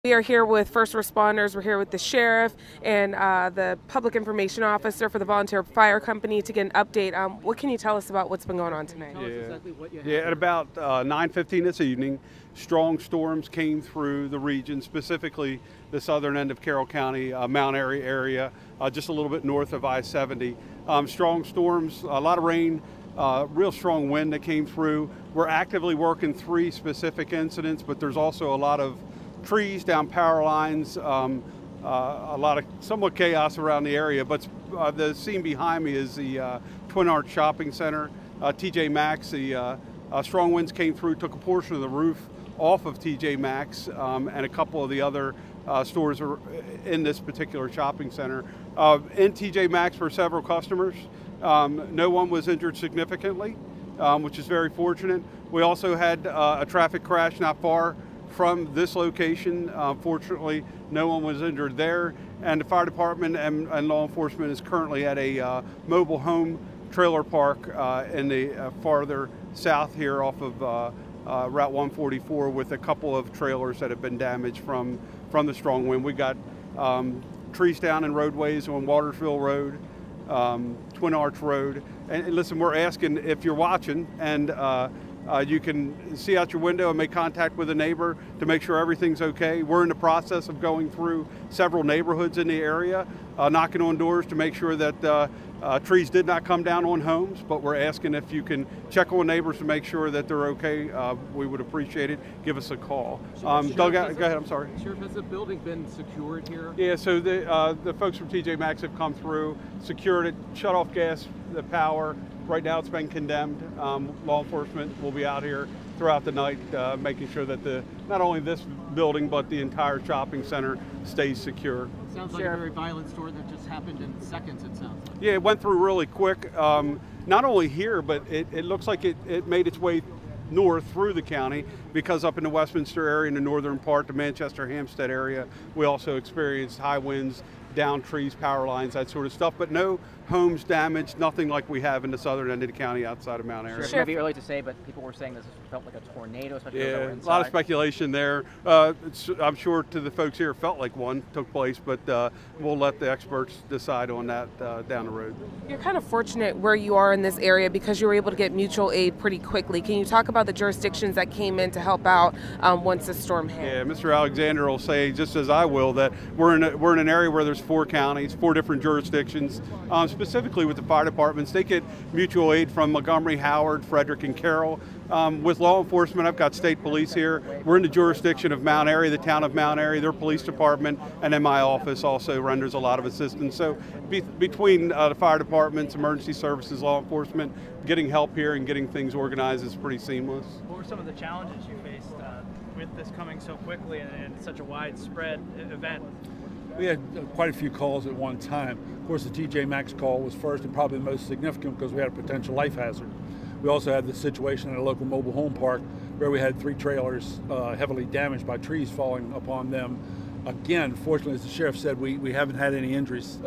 We are here with first responders. We're here with the sheriff and the public information officer for the volunteer fire company to get an update. What can you tell us about what's been going on tonight? Yeah, at about 9:15 this evening, strong storms came through the region, specifically the southern end of Carroll County, Mount Airy area, just a little bit north of I-70. Strong storms, a lot of rain, real strong wind that came through. We're actively working 3 specific incidents, but there's also a lot of trees down power lines, a lot of somewhat chaos around the area. But the scene behind me is the Twin Arch Shopping Center, TJ Maxx. The strong winds came through, took a portion of the roof off of TJ Maxx and a couple of the other stores are in this particular shopping center. In TJ Maxx were several customers. No one was injured significantly, which is very fortunate. We also had a traffic crash not far from this location. Fortunately, no one was injured there. And the fire department and law enforcement is currently at a mobile home trailer park in the farther south here off of Route 144 with a couple of trailers that have been damaged from the strong wind. We got trees down in roadways on Watersville Road, Twin Arch Road. And listen, we're asking if you're watching and you can see out your window and make contact with a neighbor to make sure everything's okay. We're in the process of going through several neighborhoods in the area, knocking on doors to make sure that trees did not come down on homes, but we're asking if you can check on neighbors to make sure that they're okay. We would appreciate it. Give us a call. Doug, go ahead, I'm sorry. Sheriff, has the building been secured here? Yeah, so the folks from TJ Maxx have come through, secured it, shut off gas, the power. Right now it's been condemned. Law enforcement will be out here throughout the night making sure that not only this building but the entire shopping center stays secure. Sounds like a very violent story that just happened in seconds, it sounds like. Yeah, it went through really quick. Not only here, but it looks like it made its way north through the county, because up in the Westminster area, in the northern part, the Manchester-Hampstead area, we also experienced high winds, down trees, power lines, that sort of stuff, but no homes damaged, nothing like we have in the southern end of the county outside of Mount Airy. Sure, it may be early to say, but people were saying this felt like a tornado, especially those that were Yeah, inside. a lot of speculation there. I'm sure to the folks here it felt like one took place, but we'll let the experts decide on that down the road. You're kind of fortunate where you are in this area because you were able to get mutual aid pretty quickly. Can you talk about the jurisdictions that came in to help out once the storm hit? Yeah, Mr. Alexander will say, just as I will, that we're in an area where there's 4 counties, 4 different jurisdictions. Specifically with the fire departments, they get mutual aid from Montgomery, Howard, Frederick, and Carroll. With law enforcement, I've got state police here. We're in the jurisdiction of Mount Airy, the town of Mount Airy, their police department, and then my office also renders a lot of assistance. So between the fire departments, emergency services, law enforcement, getting help here and getting things organized is pretty seamless. What were some of the challenges you faced with this coming so quickly and such a widespread event? We had quite a few calls at one time. Of course, the TJ Maxx call was first and probably the most significant because we had a potential life hazard. We also had the situation at a local mobile home park where we had 3 trailers heavily damaged by trees falling upon them. Again, fortunately, as the sheriff said, we haven't had any injuries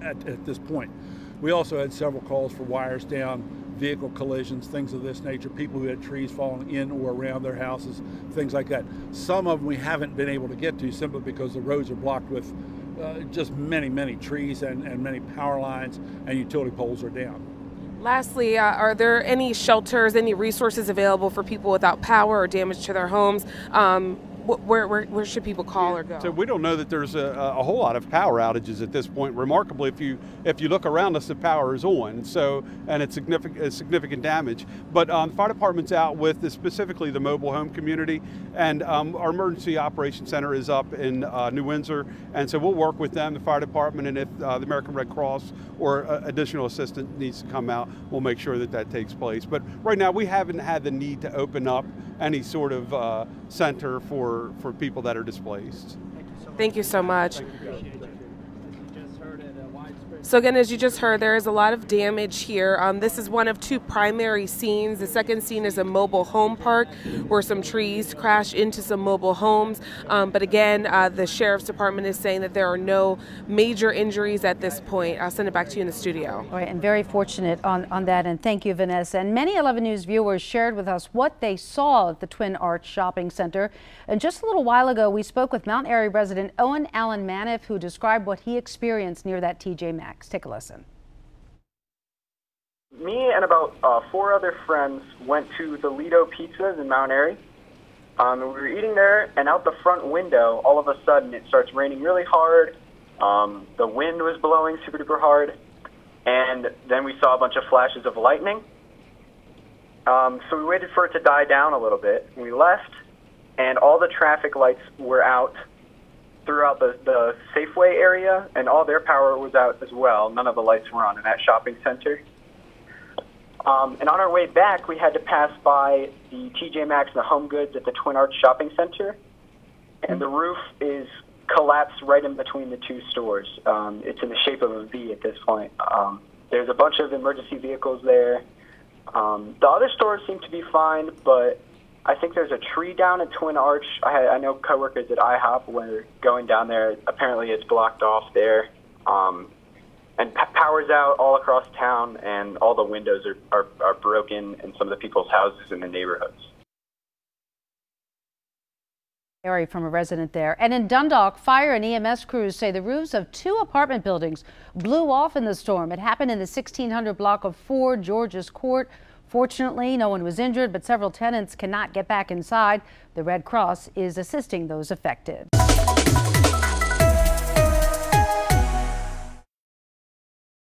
at this point. We also had several calls for wires down, vehicle collisions, things of this nature, people who had trees falling in or around their houses, things like that. Some of them we haven't been able to get to simply because the roads are blocked with just many trees and many power lines, and utility poles are down. Lastly, are there any shelters, any resources available for people without power or damage to their homes? Where should people call or go? So we don't know that there's a whole lot of power outages at this point. Remarkably, if you look around us, the power is on. So, and it's significant damage. But the fire department's out with specifically the mobile home community, and our emergency operations center is up in New Windsor, and so we'll work with them, the fire department, and if the American Red Cross or additional assistance needs to come out, we'll make sure that takes place. But right now, we haven't had the need to open up any sort of center for people that are displaced. Thank you so much. Appreciate you. You just heard it, a widespread So again, as you just heard, there is a lot of damage here. This is one of two primary scenes. The second scene is a mobile home park where some trees crash into some mobile homes. But again, the Sheriff's Department is saying that there are no major injuries at this point. I'll send it back to you in the studio. All right, and very fortunate on that, and thank you, Vanessa. And many 11 News viewers shared with us what they saw at the Twin Arch Shopping Center. And just a little while ago, we spoke with Mount Airy resident Owen Allen Maniff, who described what he experienced near that TJ Maxx. Take a listen. Me and about 4 other friends went to the Lido Pizzas in Mount Airy. We were eating there, and out the front window, all of a sudden, it starts raining really hard. The wind was blowing super duper hard, and then we saw a bunch of flashes of lightning. So we waited for it to die down a little bit. We left, and all the traffic lights were out throughout the Safeway area, and all their power was out as well. None of the lights were on in that shopping center. And on our way back, we had to pass by the TJ Maxx and the Home Goods at the Twin Arch Shopping Center, and the roof is collapsed right in between the two stores. It's in the shape of a V at this point. There's a bunch of emergency vehicles there. The other stores seem to be fine, but I think there's a tree down at Twin Arch. I know coworkers at IHOP were going down there. Apparently it's blocked off there. And power's out all across town, and all the windows are broken in some of the people's houses in the neighborhoods. From a resident there. And in Dundalk, fire and EMS crews say the roofs of 2 apartment buildings blew off in the storm. It happened in the 1600 block of 4 George's Court. Fortunately, no one was injured, but several tenants cannot get back inside. The Red Cross is assisting those affected.